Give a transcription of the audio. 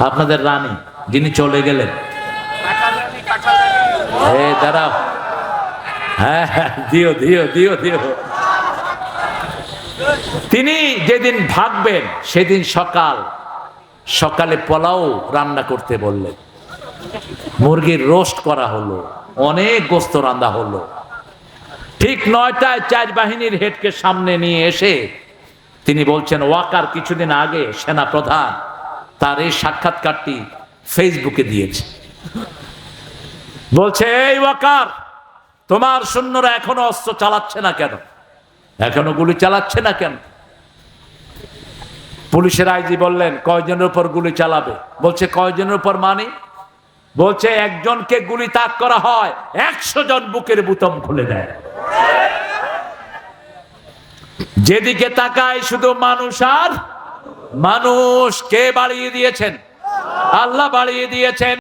আপনাদের রানী যিনি চলে গেলেন, দাঁড়াও, হ্যাঁ হ্যাঁ, দিও দিও দিও দিও। তিনি যেদিন ভাগবেন সেদিন সকালে পোলাও রান্না করতে বললেন, মুরগির রোস্ট করা হলো, অনেক গোস্ত রান্না হলো। ঠিক 9টায় 4 বাহিনীর হেডকে সামনে নিয়ে এসে তিনি বলছেন, ওয়াকার কিছুদিন আগে সেনা প্রধান তার এই সাক্ষাৎকারটি ফেসবুকে দিয়েছে। বলছে, এই ওয়াকার, তোমার সৈন্যরা এখনো অস্ত্র চালাচ্ছে না কেন, এখনো গুলি চালাচ্ছে না কেন? পুলিশের আইজি বললেন, কয়জনের উপর গুলি চালাবে? বলছে, কয়জনের উপর মানে? বলছে, একজনকে গুলি তাক করা হয়, 100 জন বুকের বুতাম খুলে দেয়। যেদিকে তাকায় শুধু মানুষ আর মানুষ। কে বাড়িয়ে দিয়েছেন? আল্লাহ বাড়িয়ে দিয়েছেন।